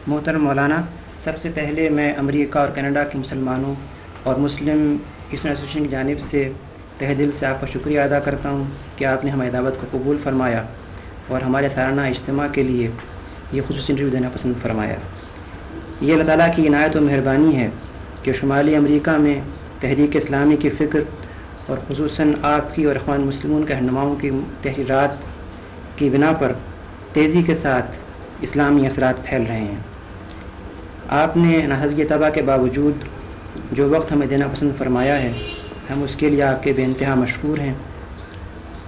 محترم مولانا، سب سے پہلے میں امریکہ اور کینیڈا کے مسلمانوں اور مسلم اسٹوڈنٹ ایسوسیشن کی جانب سے تہہ دل سے آپ کا شکریہ ادا کرتا ہوں کہ آپ نے ہماری دعوت کو قبول فرمایا اور ہمارے سالانہ اجتماع کے لیے یہ خصوصی انٹرویو دینا پسند فرمایا۔ یہ اللہ تعالیٰ کی عنایت و مہربانی ہے کہ شمالی امریکہ میں تحریک اسلامی کی فکر اور خصوصاً آپ کی اور اخوان مسلمون کے رہنماؤں کی تحریرات کی بنا پر تیزی کے ساتھ اسلامی اثرات پھیل رہے ہیں۔ آپ نے ناحضگی طبع کے باوجود جو وقت ہمیں دینا پسند فرمایا ہے، ہم اس کے لیے آپ کے بے انتہا مشکور ہیں۔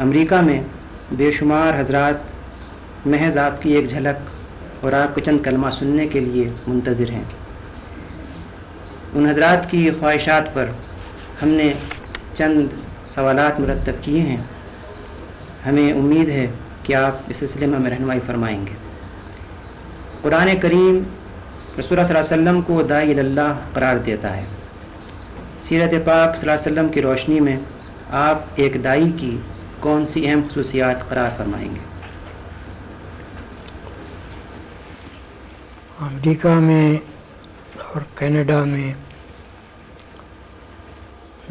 امریکہ میں بے شمار حضرات محض آپ کی ایک جھلک اور آپ کے چند کلمات سننے کے لیے منتظر ہیں۔ ان حضرات کی خواہشات پر ہم نے چند سوالات مرتب کیے ہیں۔ ہمیں امید ہے کہ آپ اس سلسلے میں ہمیں رہنمائی فرمائیں گے۔ قرآن کریم رسول اللہ صلی اللہ علیہ وسلم کو داعی اللہ قرار دیتا ہے۔ سیرت پاک صلی اللہ علیہ وسلم کی روشنی میں آپ ایک داعی کی کون سی اہم خصوصیات قرار فرمائیں گے؟ امریکہ میں اور کینیڈا میں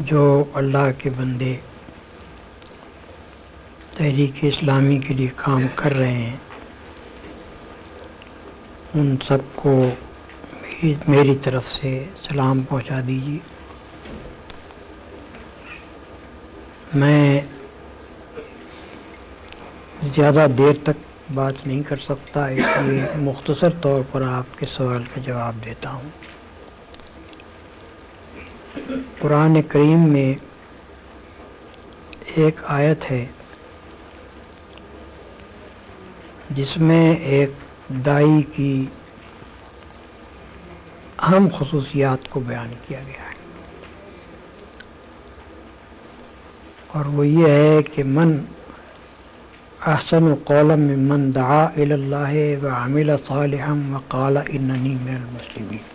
جو اللہ کے بندے تحریک اسلامی کے لیے کام کر رہے ہیں، ان سب کو میری طرف سے سلام پہنچا دیجیے۔ میں زیادہ دیر تک بات نہیں کر سکتا، اس لیے مختصر طور پر آپ کے سوال کا جواب دیتا ہوں۔ قرآن کریم میں ایک آیت ہے جس میں ایک داعی کی اہم خصوصیات کو بیان کیا گیا ہے، اور وہ یہ ہے کہ من احسن قولا ممن دعا الی اللہ وعمل صالحا وقال اننی من المسلمین،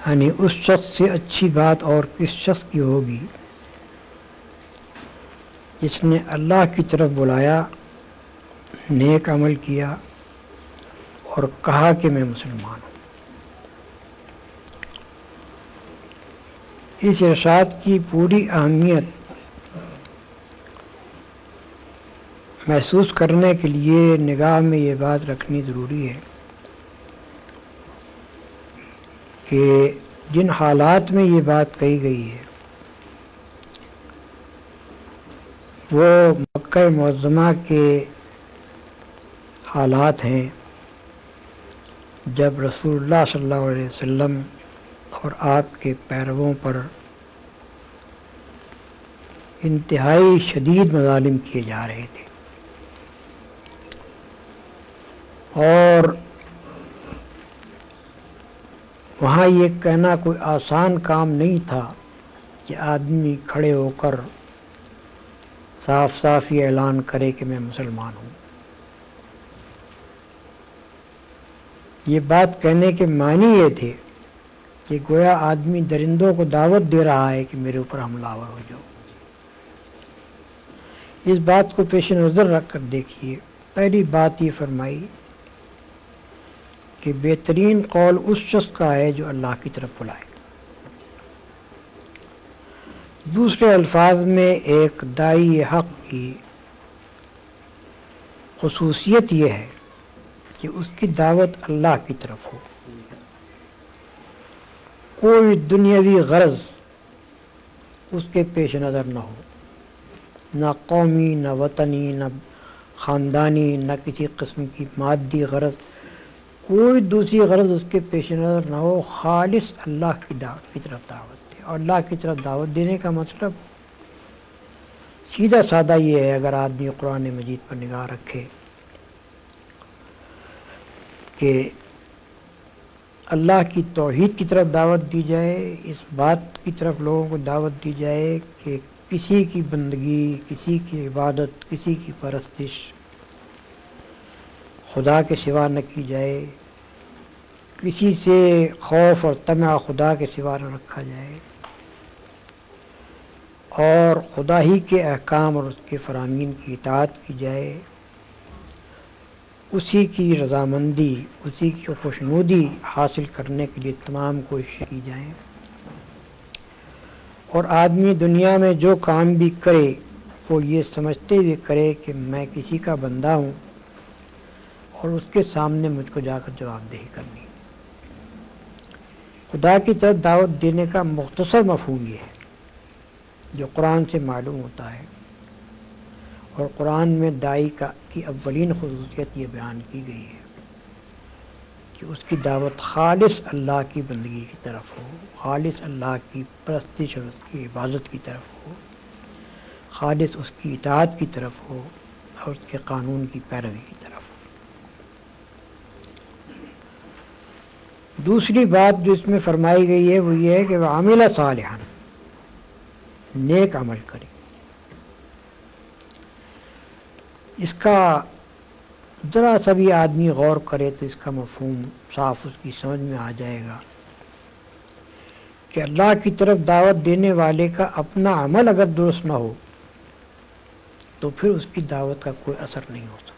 یعنی اس شخص سے اچھی بات اور کس شخص کی ہوگی جس نے اللہ کی طرف بلایا، نیک عمل کیا اور کہا کہ میں مسلمان ہوں۔ اس ارشاد کی پوری اہمیت محسوس کرنے کے لیے نگاہ میں یہ بات رکھنی ضروری ہے کہ جن حالات میں یہ بات کہی گئی ہے وہ مکہ معظمہ کے حالات ہیں، جب رسول اللہ صلی اللہ علیہ وسلم اور آپ کے پیرووں پر انتہائی شدید مظالم کیے جا رہے تھے، اور وہاں یہ کہنا کوئی آسان کام نہیں تھا کہ آدمی کھڑے ہو کر صاف صاف یہ اعلان کرے کہ میں مسلمان ہوں۔ یہ بات کہنے کے معنی یہ تھے کہ گویا آدمی درندوں کو دعوت دے رہا ہے کہ میرے اوپر حملہ آور ہو جاؤ۔ اس بات کو پیش نظر رکھ کر دیکھیے، پہلی بات یہ فرمائی کہ بہترین قول اس شخص کا ہے جو اللہ کی طرف بلائے۔ دوسرے الفاظ میں ایک داعی حق کی خصوصیت یہ ہے کہ اس کی دعوت اللہ کی طرف ہو، کوئی دنیاوی غرض اس کے پیش نظر نہ ہو، نہ قومی، نہ وطنی، نہ خاندانی، نہ کسی قسم کی مادی غرض، کوئی دوسری غرض اس کے پیش نظر نہ ہو، خالص اللہ کی دعوت کی طرف دعوت دے۔ اور اللہ کی طرف دعوت دینے کا مطلب سیدھا سادہ یہ ہے، اگر آدمی قرآن مجید پر نگاہ رکھے، کہ اللہ کی توحید کی طرف دعوت دی جائے، اس بات کی طرف لوگوں کو دعوت دی جائے کہ کسی کی بندگی، کسی کی عبادت، کسی کی پرستش خدا کے سوا نہ کی جائے، کسی سے خوف اور طمع خدا کے سوا نہ رکھا جائے، اور خدا ہی کے احکام اور اس کے فرامین کی اطاعت کی جائے، اسی کی رضامندی، اسی کی خوشنودی حاصل کرنے کے لیے تمام کوششیں کی جائیں، اور آدمی دنیا میں جو کام بھی کرے وہ یہ سمجھتے ہوئے کرے کہ میں کسی کا بندہ ہوں اور اس کے سامنے مجھ کو جا کر جواب دہی کرنی۔ خدا کی طرف دعوت دینے کا مختصر مفہوم یہ ہے جو قرآن سے معلوم ہوتا ہے، اور قرآن میں داعی کی اولین خصوصیت یہ بیان کی گئی ہے کہ اس کی دعوت خالص اللہ کی بندگی کی طرف ہو، خالص اللہ کی پرستش اور اس کی عبادت کی طرف ہو، خالص اس کی اطاعت کی طرف ہو اور اس کے قانون کی پیروی کی طرف ہو۔ دوسری بات جو اس میں فرمائی گئی ہے وہ یہ ہے کہ وہ عامل صالحا، نیک عمل کرے۔ اس کا ذرا سا بھی آدمی غور کرے تو اس کا مفہوم صاف اس کی سمجھ میں آ جائے گا کہ اللہ کی طرف دعوت دینے والے کا اپنا عمل اگر درست نہ ہو تو پھر اس کی دعوت کا کوئی اثر نہیں ہو سکتا۔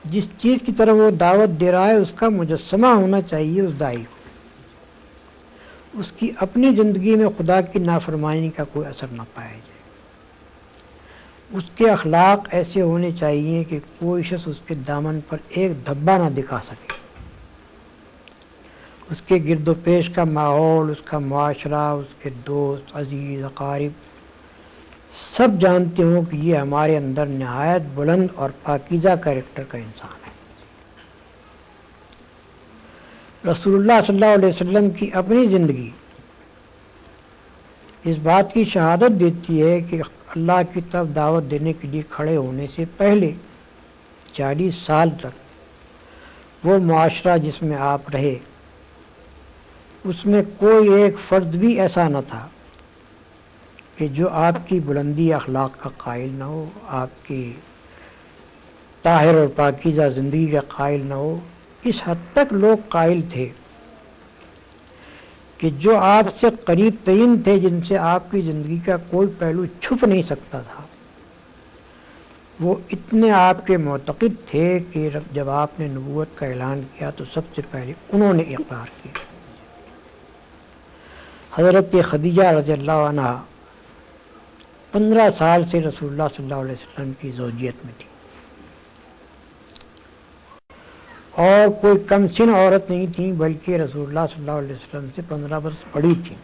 جس چیز کی طرف وہ دعوت دے رہا ہے اس کا مجسمہ ہونا چاہیے اس داعی کو، اس کی اپنی زندگی میں خدا کی نافرمانی کا کوئی اثر نہ پایا جائے، اس کے اخلاق ایسے ہونے چاہیے کہ کوئی شخص اس کے دامن پر ایک دھبا نہ دکھا سکے، اس کے گرد و پیش کا ماحول، اس کا معاشرہ، اس کے دوست، عزیز، اقارب سب جانتے ہوں کہ یہ ہمارے اندر نہایت بلند اور پاکیزہ کیریکٹر کا انسان ہے۔ رسول اللہ صلی اللہ علیہ وسلم کی اپنی زندگی اس بات کی شہادت دیتی ہے کہ اللہ کی طرف دعوت دینے کے لیے کھڑے ہونے سے پہلے 40 سال تک وہ معاشرہ جس میں آپ رہے اس میں کوئی ایک فرد بھی ایسا نہ تھا کہ جو آپ کی بلندی اخلاق کا قائل نہ ہو، آپ کی طاہر اور پاکیزہ زندگی کا قائل نہ ہو۔ اس حد تک لوگ قائل تھے کہ جو آپ سے قریب ترین تھے، جن سے آپ کی زندگی کا کوئی پہلو چھپ نہیں سکتا تھا، وہ اتنے آپ کے معتقد تھے کہ جب آپ نے نبوت کا اعلان کیا تو سب سے پہلے انہوں نے اقرار کیا۔ حضرت خدیجہ رضی اللہ عنہ 15 سال سے رسول اللہ صلی اللہ علیہ وسلم کی زوجیت میں تھی، اور کوئی کم سن عورت نہیں تھی بلکہ رسول اللہ صلی اللہ علیہ وسلم سے 15 برس بڑی تھی۔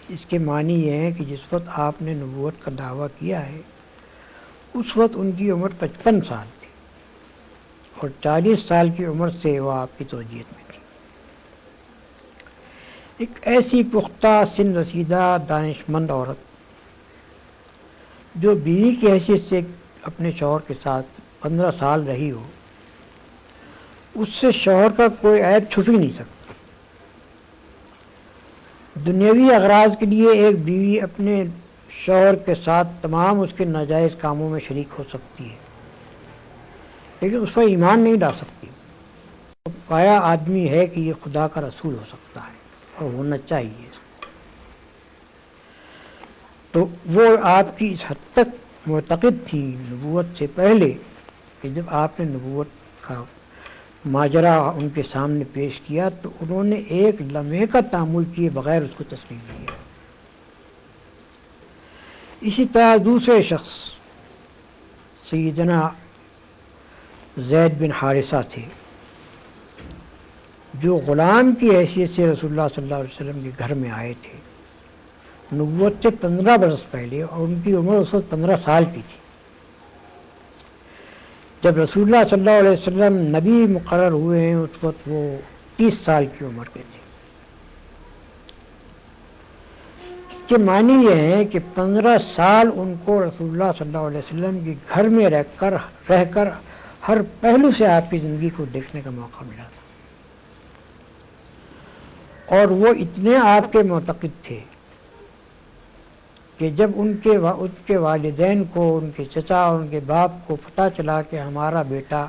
اس کے معنی یہ ہے کہ جس وقت آپ نے نبوت کا دعویٰ کیا ہے اس وقت ان کی عمر 55 سال تھی اور 40 سال کی عمر سے وہ آپ کی زوجیت میں تھی۔ ایک ایسی پختہ سن رسیدہ دانشمند عورت جو بیوی کی حیثیت سے اپنے شوہر کے ساتھ 15 سال رہی ہو، اس سے شوہر کا کوئی عیب چھپ ہی نہیں سکتا۔ دنیاوی اغراض کے لیے ایک بیوی اپنے شوہر کے ساتھ تمام اس کے ناجائز کاموں میں شریک ہو سکتی ہے لیکن اس پر ایمان نہیں لا سکتی۔ پایا آدمی ہے کہ یہ خدا کا رسول ہو سکتا ہے اور ہونا چاہیے۔ تو وہ آپ کی اس حد تک معتقد تھی نبوت سے پہلے کہ جب آپ نے نبوت کا ماجرا ان کے سامنے پیش کیا تو انہوں نے ایک لمحے کا تأمل کیے بغیر اس کو تسلیم کیا۔ اسی طرح دوسرے شخص سیدنا زید بن حارثہ تھے جو غلام کی حیثیت سے رسول اللہ صلی اللہ علیہ وسلم کے گھر میں آئے تھے نبوت سے 15 برس پہلے، اور ان کی عمر اس وقت 15 سال کی تھی۔ جب رسول اللہ صلی اللہ علیہ وسلم نبی مقرر ہوئے ہیں اس وقت وہ 30 سال کی عمر کے تھے۔ اس کے معنی یہ ہے کہ 15 سال ان کو رسول اللہ صلی اللہ علیہ وسلم کے گھر میں رہ کر ہر پہلو سے آپ کی زندگی کو دیکھنے کا موقع ملا تھا، اور وہ اتنے آپ کے معتقد تھے کہ جب ان کے والدین کو، ان کے چچا اور ان کے باپ کو پتہ چلا کہ ہمارا بیٹا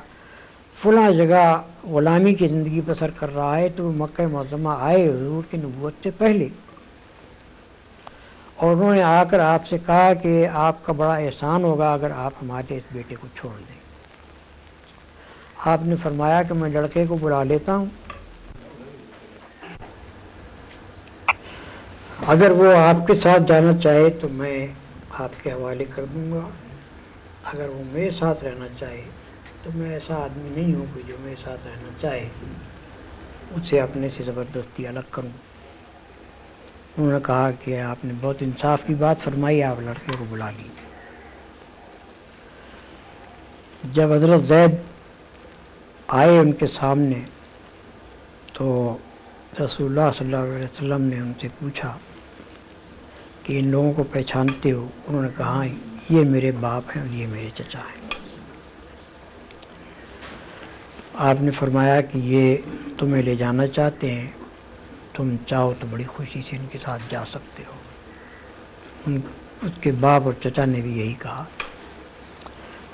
فلاں جگہ غلامی کی زندگی بسر کر رہا ہے تو وہ مکہ معظمہ آئے حضور کی نبوت سے پہلے، اور انہوں نے آ کر آپ سے کہا کہ آپ کا بڑا احسان ہوگا اگر آپ ہمارے اس بیٹے کو چھوڑ دیں۔ آپ نے فرمایا کہ میں لڑکے کو بلا لیتا ہوں، اگر وہ آپ کے ساتھ جانا چاہے تو میں آپ کے حوالے کر دوں گا، اگر وہ میرے ساتھ رہنا چاہے تو میں ایسا آدمی نہیں ہوں کہ جو میرے ساتھ رہنا چاہے اسے اپنے سے زبردستی الگ کروں۔ انہوں نے کہا کہ آپ نے بہت انصاف کی بات فرمائی، آپ لڑکے کو بلا لیجیے۔ جب حضرت زید آئے ان کے سامنے تو رسول اللہ صلی اللہ علیہ وسلم نے ان سے پوچھا کہ ان لوگوں کو پہچانتے ہو؟ انہوں نے کہا یہ میرے باپ ہیں اور یہ میرے چچا ہیں۔ آپ نے فرمایا کہ یہ تمہیں لے جانا چاہتے ہیں، تم چاہو تو بڑی خوشی سے ان کے ساتھ جا سکتے ہو۔ اس کے باپ اور چچا نے بھی یہی کہا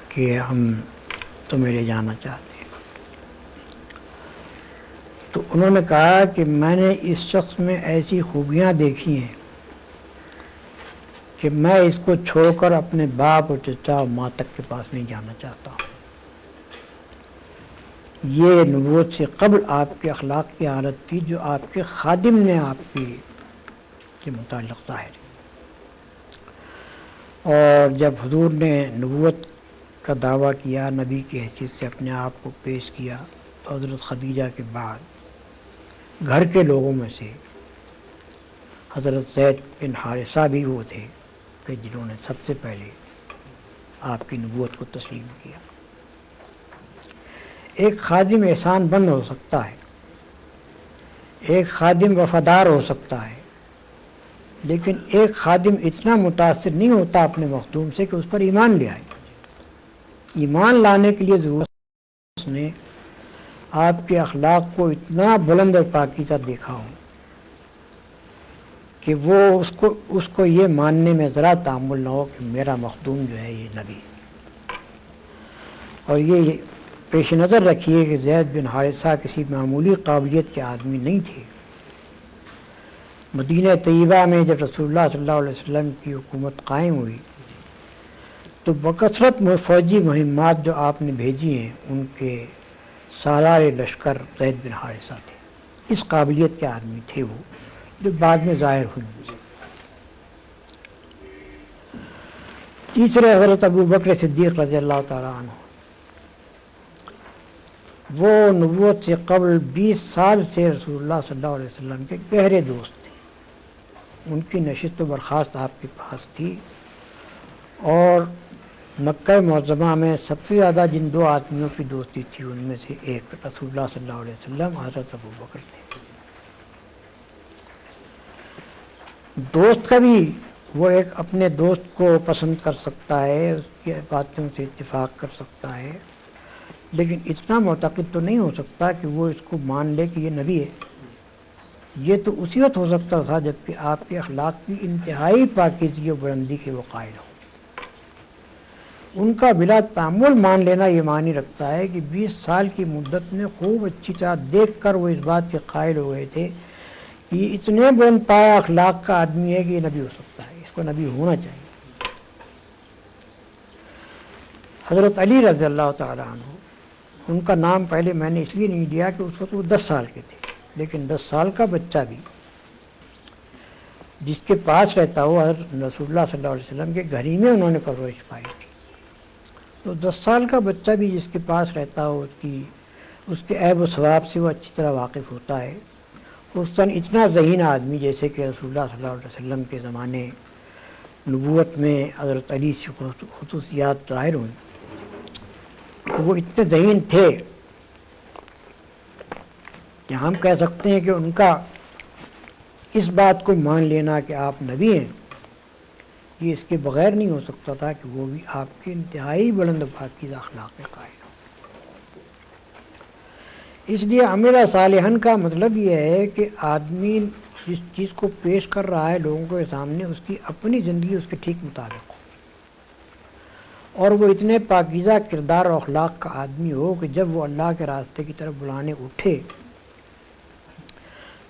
کہ ہم تمہیں لے جانا چاہتے ہیں۔ تو انہوں نے کہا کہ میں نے اس شخص میں ایسی خوبیاں دیکھی ہیں کہ میں اس کو چھوڑ کر اپنے باپ اور چچا اور ماں تک کے پاس نہیں جانا چاہتا ہوں۔ یہ نبوت سے قبل آپ کے اخلاق کی حالت تھی جو آپ کے خادم نے آپ کے متعلق ظاہر ہے۔ اور جب حضور نے نبوت کا دعویٰ کیا، نبی کی حیثیت سے اپنے آپ کو پیش کیا، تو حضرت خدیجہ کے بعد گھر کے لوگوں میں سے حضرت زید بن حارثہ بھی وہ تھے کہ جنہوں نے سب سے پہلے آپ کی نبوت کو تسلیم کیا۔ ایک خادم احسان بند ہو سکتا ہے، ایک خادم وفادار ہو سکتا ہے، لیکن ایک خادم اتنا متاثر نہیں ہوتا اپنے مخدوم سے کہ اس پر ایمان لے آئے۔ ایمان لانے کے لیے ضرورت اس نے آپ کے اخلاق کو اتنا بلند اور پاکیزہ دیکھا ہو کہ وہ اس کو یہ ماننے میں ذرا تأمل نہ ہو کہ میرا مخدوم جو ہے یہ نبی ہے۔ اور یہ پیش نظر رکھیے کہ زید بن حارثہ کسی معمولی قابلیت کے آدمی نہیں تھے۔ مدینہ طیبہ میں جب رسول اللہ صلی اللہ علیہ وسلم کی حکومت قائم ہوئی تو بکثرت فوجی مہمات جو آپ نے بھیجی ہیں ان کے سالار لشکر زید بن حارثہ تھے۔ اس قابلیت کے آدمی تھے وہ، جو بعد میں ظاہر ہوئی۔ تیسرے حضرت ابو بکر صدیق رضی اللہ تعالیٰ عنہ، وہ نبوت سے قبل 20 سال سے رسول اللہ صلی اللہ علیہ وسلم کے گہرے دوست تھے۔ ان کی نشست و برخاست آپ کے پاس تھی، اور مکہ معظمہ میں سب سے زیادہ جن دو آدمیوں کی دوستی تھی ان میں سے ایک رسول اللہ صلی اللہ علیہ وسلم، حضرت ابو بکر تھے۔ دوست کا بھی وہ ایک اپنے دوست کو پسند کر سکتا ہے، اس کی باتوں سے اتفاق کر سکتا ہے، لیکن اتنا معتقد تو نہیں ہو سکتا کہ وہ اس کو مان لے کہ یہ نبی ہے۔ یہ تو اسی وقت ہو سکتا تھا جبکہ آپ کے اخلاق کی انتہائی پاکیزگی و بلندی کے وہ قائل ہوں۔ ان کا بلا تعمل مان لینا یہ معنی رکھتا ہے کہ 20 سال کی مدت میں خوب اچھی طرح دیکھ کر وہ اس بات کے قائل ہو گئے تھے کہ یہ اتنے بلند پایا اخلاق کا آدمی ہے کہ یہ نبی ہو سکتا ہے، اس کو نبی ہونا چاہیے۔ حضرت علی رضی اللہ تعالیٰ عنہ، ان کا نام پہلے میں نے اس لیے نہیں لیا کہ اس وقت وہ 10 سال کے تھے، لیکن 10 سال کا بچہ بھی جس کے پاس رہتا ہو، حضرت رسول اللہ صلی اللہ علیہ وسلم کے گھر ہی میں انہوں نے پرورش پائی تھی، تو 10 سال کا بچہ بھی جس کے پاس رہتا ہو اس کے عیب و ثواب سے وہ اچھی طرح واقف ہوتا ہے۔ خصوصاً اتنا ذہین آدمی جیسے کہ رسول اللہ صلی اللہ علیہ وسلم کے زمانے نبوت میں حضرت علی سے خصوصیات ظاہر ہوئیں، وہ اتنے ذہین تھے کہ ہم کہہ سکتے ہیں کہ ان کا اس بات کو مان لینا کہ آپ نبی ہیں یہ اس کے بغیر نہیں ہو سکتا تھا کہ وہ بھی آپ کے انتہائی بلند و پاکیزہ اخلاق کے قائل ہوں۔ اس لیے عمل صالحاً کا مطلب یہ ہے کہ آدمی جس چیز کو پیش کر رہا ہے لوگوں کے سامنے اس کی اپنی زندگی اس کے ٹھیک مطابق ہو، اور وہ اتنے پاکیزہ کردار اور اخلاق کا آدمی ہو کہ جب وہ اللہ کے راستے کی طرف بلانے اٹھے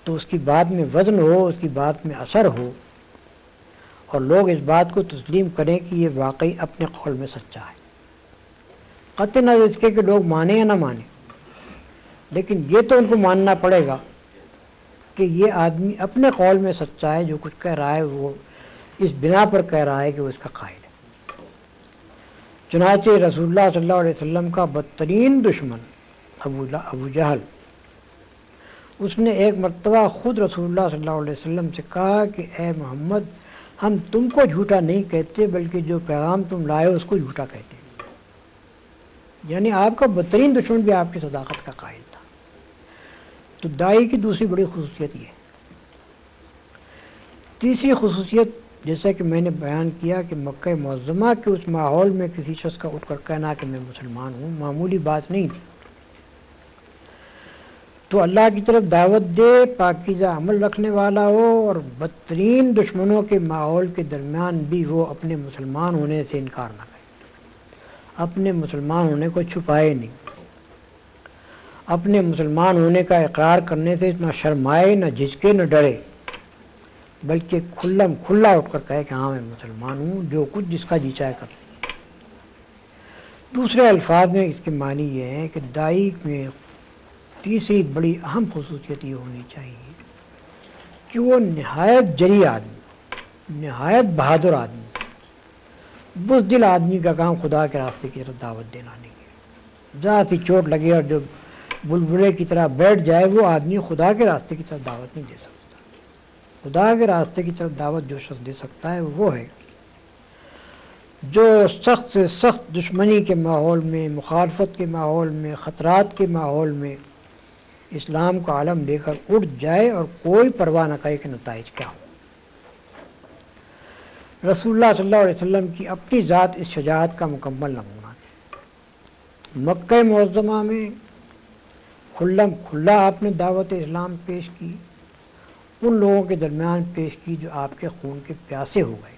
تو اس کی بات میں وزن ہو، اس کی بات میں اثر ہو، اور لوگ اس بات کو تسلیم کریں کہ یہ واقعی اپنے قول میں سچا ہے، قطع نظر اس کے کہ لوگ مانیں یا نہ مانیں، لیکن یہ تو ان کو ماننا پڑے گا کہ یہ آدمی اپنے قول میں سچا ہے، جو کچھ کہہ رہا ہے وہ اس بنا پر کہہ رہا ہے کہ وہ اس کا قائل ہے۔ چنانچہ رسول اللہ صلی اللہ علیہ وسلم کا بدترین دشمن ابو جہل، اس نے ایک مرتبہ خود رسول اللہ صلی اللہ علیہ وسلم سے کہا کہ اے محمد، ہم تم کو جھوٹا نہیں کہتے بلکہ جو پیغام تم لائے اس کو جھوٹا کہتے ہیں، یعنی آپ کا بدترین دشمن بھی آپ کی صداقت کا قائل تھا۔ تو داعی کی دوسری بڑی خصوصیت یہ ہے۔ تیسری خصوصیت، جیسا کہ میں نے بیان کیا کہ مکہ معظمہ کے اس ماحول میں کسی شخص کا اٹھ کر کہنا کہ میں مسلمان ہوں معمولی بات نہیں تھی، تو اللہ کی طرف دعوت دے، پاکیزہ عمل رکھنے والا ہو اور بدترین دشمنوں کے ماحول کے درمیان بھی وہ اپنے مسلمان ہونے سے انکار نہ کرے، اپنے مسلمان ہونے کو چھپائے نہیں، اپنے مسلمان ہونے کا اقرار کرنے سے نہ شرمائے، نہ جھجکے، نہ ڈرے، بلکہ کھلا اٹھ کر کہے کہ ہاں میں مسلمان ہوں، جو کچھ جس کا جی چاہے کر لیں۔ دوسرے الفاظ میں اس کے معنی یہ ہے کہ داعی میں تیسری بڑی اہم خصوصیت یہ ہونی چاہیے کہ وہ نہایت جری آدمی، نہایت بہادر آدمی، بزدل آدمی کا کام خدا کے راستے کی طرف دعوت دینا نہیں ہے۔ ذرا سی چوٹ لگے اور جو بلبلے کی طرح بیٹھ جائے وہ آدمی خدا کے راستے کی طرف دعوت نہیں دے سکتا۔ خدا کے راستے کی طرف دعوت جو شخص دے سکتا ہے وہ ہے جو سخت سے سخت دشمنی کے ماحول میں، مخالفت کے ماحول میں، خطرات کے ماحول میں اسلام کا علم لے کر اٹھ جائے اور کوئی پرواہ نہ کرے کہ نتائج کیا ہو۔ رسول اللہ صلی اللہ علیہ وسلم کی اپنی ذات اس شجاعت کا مکمل نمونہ ہے۔ مکہ معظمہ میں کھلا آپ نے دعوت اسلام پیش کی، ان لوگوں کے درمیان پیش کی جو آپ کے خون کے پیاسے ہو گئے،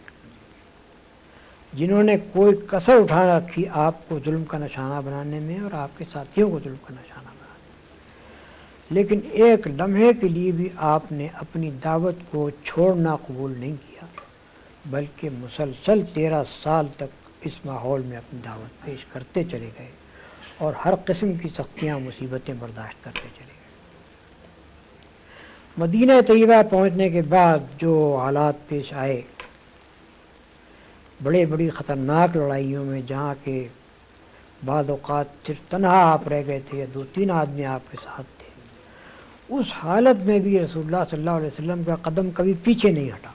جنہوں نے کوئی کسر اٹھا رکھی آپ کو ظلم کا نشانہ بنانے میں اور آپ کے ساتھیوں کو ظلم کا نشانہ بنانے میں، لیکن ایک لمحے کے لیے بھی آپ نے اپنی دعوت کو چھوڑنا قبول نہیں کیا، بلکہ مسلسل 13 سال تک اس ماحول میں اپنی دعوت پیش کرتے چلے گئے اور ہر قسم کی سختیاں مصیبتیں برداشت کرتے چلے گئے۔ مدینہ طیبہ پہنچنے کے بعد جو حالات پیش آئے، بڑی خطرناک لڑائیوں میں جہاں کہ بعض اوقات صرف تنہا آپ رہ گئے تھے یا 2-3 آدمی آپ کے ساتھ تھے، اس حالت میں بھی رسول اللہ صلی اللہ علیہ وسلم کا قدم کبھی پیچھے نہیں ہٹا،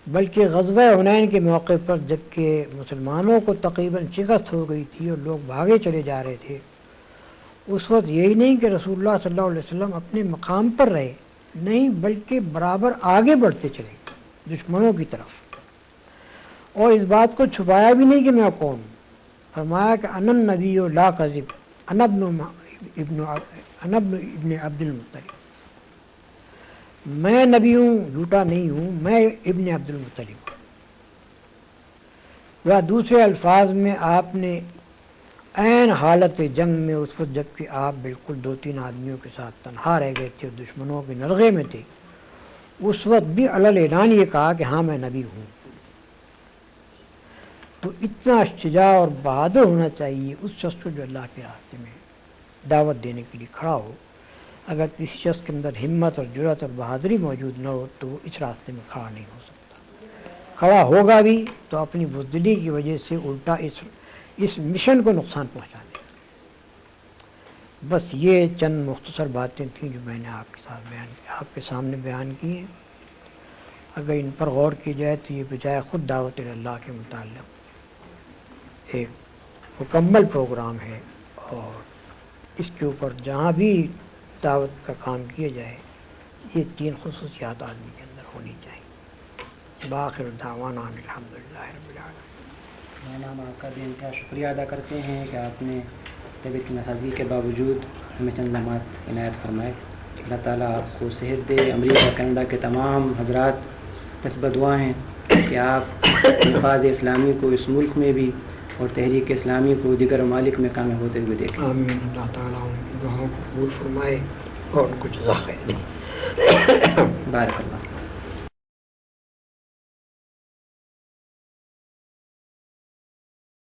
بلکہ غزوہ حنین کے موقع پر جبکہ مسلمانوں کو تقریباً شکست ہو گئی تھی اور لوگ بھاگے چلے جا رہے تھے، اس وقت یہی نہیں کہ رسول اللہ صلی اللہ علیہ وسلم اپنے مقام پر رہے، نہیں بلکہ برابر آگے بڑھتے چلے دشمنوں کی طرف، اور اس بات کو چھپایا بھی نہیں کہ میں کون ہوں۔ فرمایا کہ انا النبی لا کذب، انا ابن عبد المطلب، میں نبی ہوں، جھوٹا نہیں ہوں، میں ابن عبد المطلب ہوں۔ یا دوسرے الفاظ میں آپ نے عین حالت جنگ میں، اس وقت جب کہ آپ بالکل 2-3 آدمیوں کے ساتھ تنہا رہ گئے تھے اور دشمنوں کے نرغے میں تھے، اس وقت بھی علل اعلان یہ کہا کہ ہاں میں نبی ہوں۔ تو اتنا شجاع اور بہادر ہونا چاہیے اس شخص کو جو اللہ کے راستے میں دعوت دینے کے لیے کھڑا ہو۔ اگر کسی شخص کے اندر ہمت اور جرأت اور بہادری موجود نہ ہو تو وہ اس راستے میں کھڑا نہیں ہو سکتا، کھڑا ہوگا بھی تو اپنی بزدلی کی وجہ سے الٹا اس مشن کو نقصان پہنچا دے۔ بس یہ چند مختصر باتیں تھیں جو میں نے آپ کے سامنے بیان کی ہیں۔ اگر ان پر غور کی جائے تو یہ بجائے خود دعوت اللہ کے متعلق ایک مکمل پروگرام ہے، اور اس کے اوپر جہاں بھی دعوت کا کام کیا جائے یہ 3 خصوصیات آدمی کے اندر ہونی چاہیے۔ بآخر دعوانا الحمدللہ رب العالمین۔ ہم آپ کا بھی انتہا شکریہ ادا کرتے ہیں کہ آپ نے طبیعت کی ناسازی کے باوجود ہمیں چند لمحات عنایت فرمائے۔ اللہ تعالیٰ آپ کو صحت دے۔ امریکہ کینیڈا کے تمام حضرات دست بدعا ہیں کہ آپ نفاذ اسلامی کو اس ملک میں بھی اور تحریک اسلامی کو دیگر ممالک میں کامیاب ہوتے ہوئے دیکھیں۔ آمین۔ اللہ تعالیٰ ان کی دعاؤں کو قبول فرمائے اور ان کو جزا خیر دے۔ بارک اللہ۔